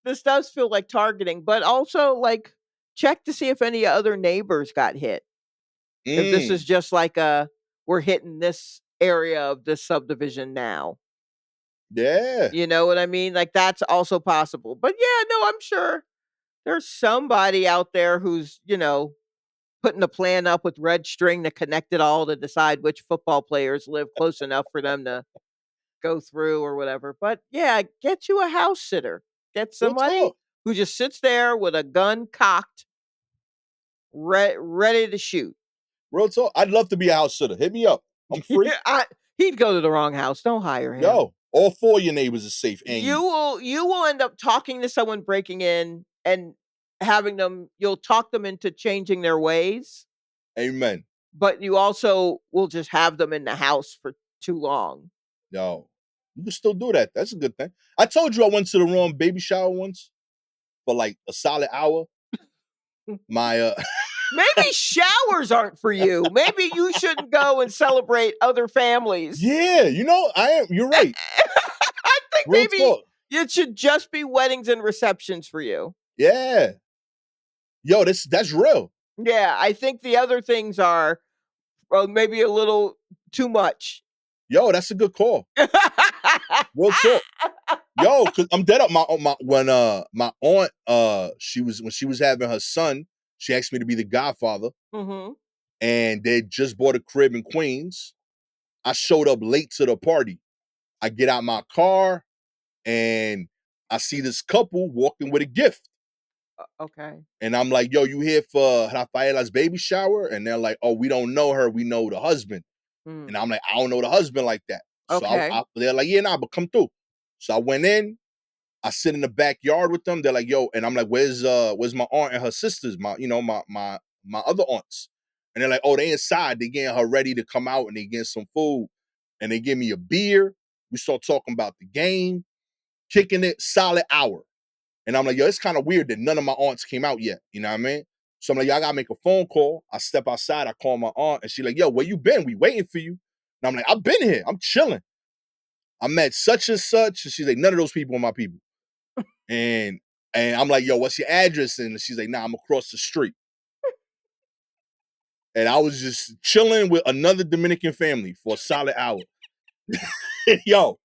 this does feel like targeting, but also like check to see if any other neighbors got hit. If this is Mm. just like a we're hitting this area of this subdivision now. Yeah. You know what I mean? Like that's also possible. But yeah, no, I'm sure there's somebody out there who's, putting a plan up with red string to connect it all to decide which football players live close enough for them to go through or whatever. But yeah, get you a house sitter. Get Real somebody talk. who just sits there with a gun cocked, ready to shoot. Real talk. I'd love to be a house sitter. Hit me up. I'm free. Yeah, he'd go to the wrong house. Don't hire him. Yo, all four of your neighbors are safe and You you. will you will end up talking to someone breaking in and having them you'll talk them into changing their ways, Amen. but you also will just have them in the house for too long. Yo, you can still do that. That's a good thing. I told you I went to the wrong baby shower once for like a solid hour. My Maybe showers aren't for you. Maybe you shouldn't go and celebrate other families. yeah, I am. You're right. I think Real maybe talk. it should just be weddings and receptions for you. Yeah. Yo, that's real. Yeah, I think the other things are, well, maybe a little too much. Yo, that's a good call. Real talk. Yo, cause I'm dead up. My when my aunt she was when she was having her son, she asked me to be the godfather, Mhm. and they just bought a crib in Queens. I showed up late to the party. I get out my car and I see this couple walking with a gift. Okay. And I'm like, yo, you here for Rafaela's baby shower? And they're like, oh, we don't know her. We know the husband. And Mm. I'm like, I don't know the husband like that. So Okay. they're like, yeah, nah, but come through. So I went in, I sit in the backyard with them. They're like, yo, and I'm like, where's my aunt and her sisters? My other aunts. And they're like, oh, they inside. They getting her ready to come out and they getting some food. And they give me a beer. We start talking about the game, kicking it, solid hour. And I'm like, yo, it's kind of weird that none of my aunts came out yet. You know what I mean? So I'm like, yo, I gotta make a phone call. I step outside, I call my aunt, and she's like, yo, where you been? We waiting for you. And I'm like, I've been here. I'm chilling. I met such and such. And she's like, none of those people are my people. And I'm like, yo, what's your address? And she's like, nah, I'm across the street. And I was just chilling with another Dominican family for a solid hour. Yo,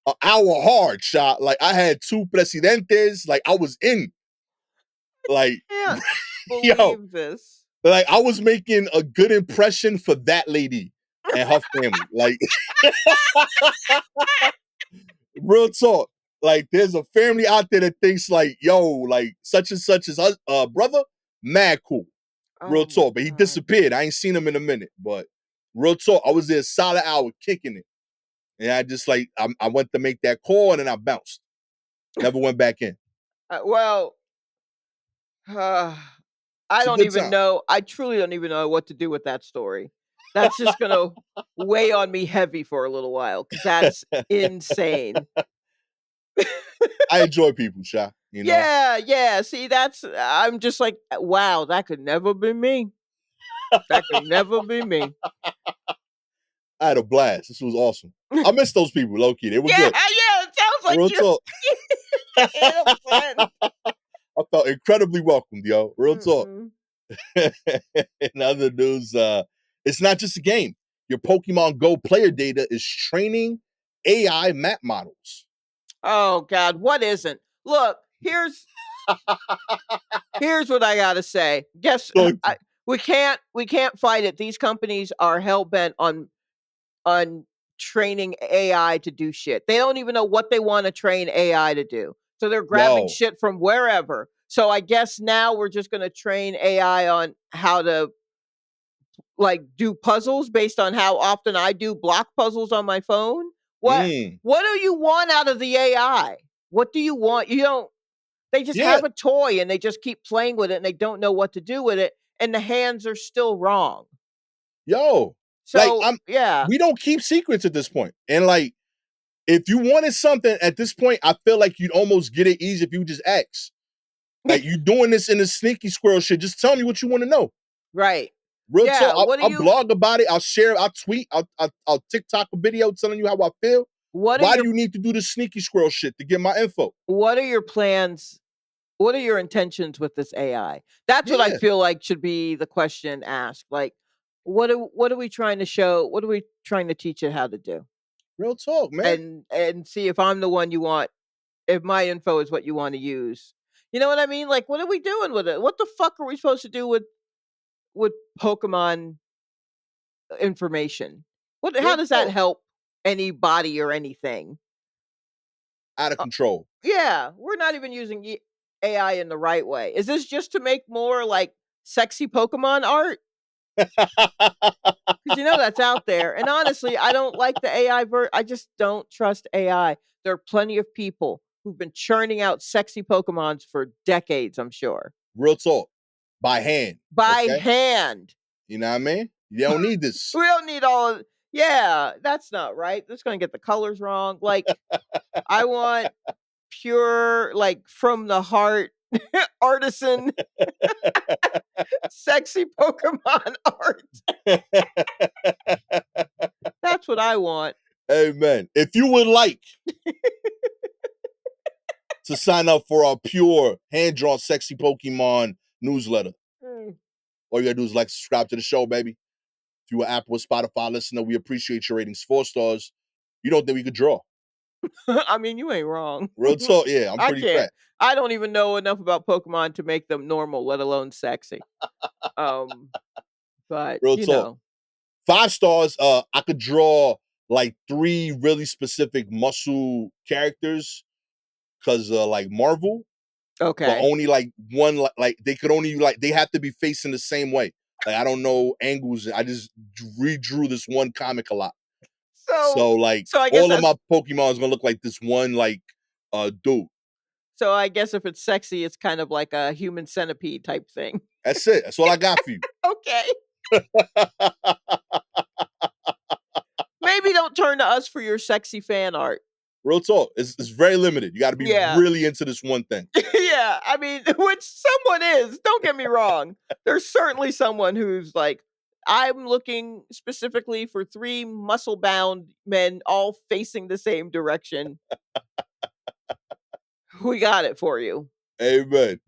an hour hard shot. Like I had two presidentes. Like I was in. Like, Can't yo, believe this. like I was making a good impression for that lady and her family. Like real talk. Like there's a family out there that thinks like, yo, like such and such is brother, mad cool. Real Oh my talk. But he god. disappeared. I ain't seen him in a minute. But real talk, I was there a solid hour kicking it. And I just like I went to make that call and then I bounced. Never went back in. Well, uh, I It's a don't good even time. know. I truly don't even know what to do with that story. That's just gonna weigh on me heavy for a little while because that's insane. I enjoy people, Sha. Yeah, yeah. See, I'm just like, wow, that could never be me. That could never be me. I had a blast. This was awesome. I miss those people, low key. They were Yeah, good. yeah. It sounds like Real you talk. 100%. I felt incredibly welcomed, yo. Real talk. Mm-mm. In other news, it's not just a game. Your Pokemon Go player data is training AI map models. Oh God, what isn't? Look, here's what I gotta say. Guess So, we can't fight it. These companies are hell bent on training AI to do shit. They don't even know what they want to train AI to do. So they're grabbing yo, shit from wherever. So I guess now we're just gonna train AI on how to like do puzzles based on how often I do block puzzles on my phone. What mm, what do you want out of the AI? What do you want? You don't They just Yeah, have a toy and they just keep playing with it and they don't know what to do with it and the hands are still wrong. yo, like So, yeah, we don't keep secrets at this point. And like, if you wanted something at this point, I feel like you'd almost get it easy if you just ask. Like you doing this in the sneaky squirrel shit. Just tell me what you want to know. right. Real talk. Yeah, what are I'll you blog about it. I'll share. I'll tweet. I'll TikTok a video telling you how I feel. what are Why do your you need to do the sneaky squirrel shit to get my info? what are your plans? What are your intentions with this AI? That's what I Yeah, feel like should be the question asked. Like, what are we trying to show? What are we trying to teach it how to do? real talk, man. And see if I'm the one you want, if my info is what you want to use. You know what I mean? Like, what are we doing with it? What the fuck are we supposed to do with Pokemon information? Real How does that talk. help anybody or anything? Out of Uh, control. yeah, we're not even using AI in the right way. Is this just to make more like sexy Pokemon art? Because you know that's out there. And honestly, I don't like the AI I just don't trust AI. There are plenty of people who've been churning out sexy Pokemons for decades, I'm sure. Real talk. By hand. By Okay. hand. You know what I mean? You don't need this. We don't need all of yeah, that's not right. That's gonna get the colors wrong. Like, I want pure, like from the heart, artisan, sexy Pokemon art. That's what I want. Amen. If you would like to sign up for our pure hand drawn sexy Pokemon newsletter, Mm. all you gotta do is like subscribe to the show, baby. If you are Apple or Spotify listener, we appreciate your ratings. 4 stars. You don't think we could draw? I mean, you ain't wrong. Real talk. Yeah, I'm I pretty can't. fat. I don't even know enough about Pokemon to make them normal, let alone sexy. Um, but Real you talk. know, 5 stars. I could draw like 3 really specific muscle characters because like Marvel, but okay. only like one. Like they could only like they have to be facing the same way. Like I don't know angles. I just redrew this one comic a lot. So, So like so I guess all of that's my Pokemon is gonna look like this one like dude. so I guess if it's sexy, it's kind of like a human centipede type thing. That's it. That's all I got for you. Okay. Maybe don't turn to us for your sexy fan art. Real talk. It's very limited. You got to be Yeah. really into this one thing. Yeah. I mean, which someone is. Don't get me wrong. There's certainly someone who's like, I'm looking specifically for three muscle bound men all facing the same direction. We got it for you. Amen.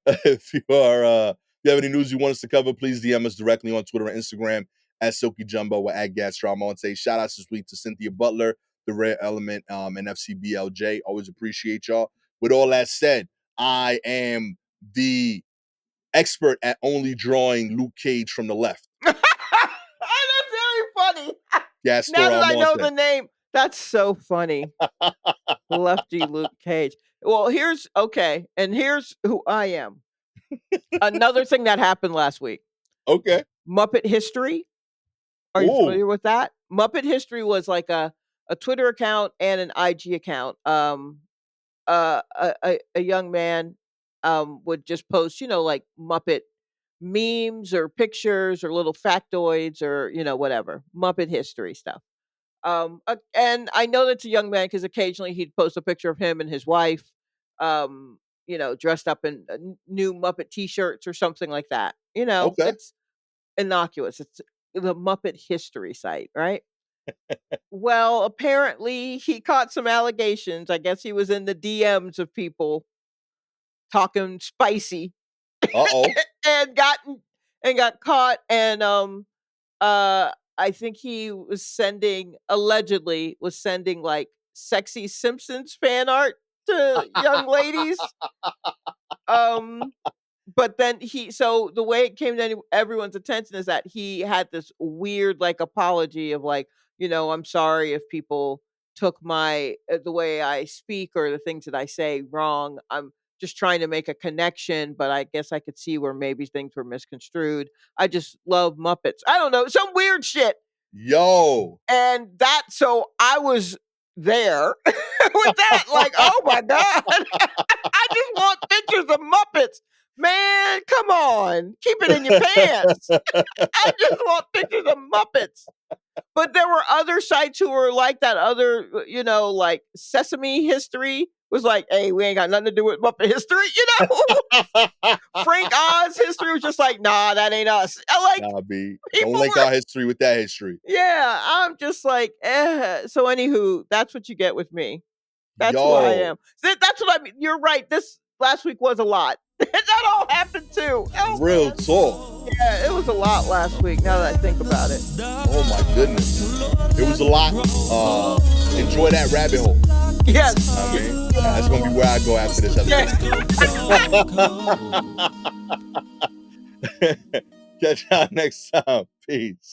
If you have any news you want us to cover, please DM us directly on Twitter and Instagram at Silky Jumbo or at Gastor Almonte. Shout outs this week to Cynthia Butler, the Rare Element, and FCBLJ. Always appreciate y'all. With all that said, I am the expert at only drawing Luke Cage from the left. That's very funny. Now Gastor that I know Almonte. the name, that's so funny. Lefty Luke Cage. Well, here's okay, and here's who I am. Another thing that happened last week. Okay. Muppet History. Are you Ooh. familiar with that? Muppet History was like a Twitter account and an IG account. A young man would just post, like Muppet memes or pictures or little factoids or whatever Muppet history stuff. And I know that's a young man because occasionally he'd post a picture of him and his wife, dressed up in new Muppet T-shirts or something like that. Okay. It's innocuous. It's the Muppet history site, right? Well, apparently he caught some allegations. I guess he was in the DMs of people talking spicy Uh-oh. and got caught uh I think he was sending like sexy Simpsons fan art to young ladies. Um but then the way it came to everyone's attention is that he had this weird like apology of like, I'm sorry if people took my the way I speak or the things that I say wrong. I'm just trying to make a connection, but I guess I could see where maybe things were misconstrued. I just love Muppets. I don't know, some weird shit. Yo. And that so I was there with that. Like, oh my God. I just want pictures of Muppets. Man, come on. Keep it in your pants. I just want pictures of Muppets. But there were other sites who were like that. Other, like Sesame History was like, hey, we ain't got nothing to do with Muppet history, Frank Oz history was just like, nah, that ain't us. Nah, B. Don't link our history with that history. Yeah, I'm just like, So anywho, that's what you get with me. That's who I am. That's what I mean. You're right. This last week was a lot. That all happened too. Oh, Real man. talk. Yeah, it was a lot last week. Now that I think about it. Oh my goodness, it was a lot. Enjoy that rabbit hole. Yes. I mean, that's gonna be where I go after this episode. Catch y'all next time. Peace.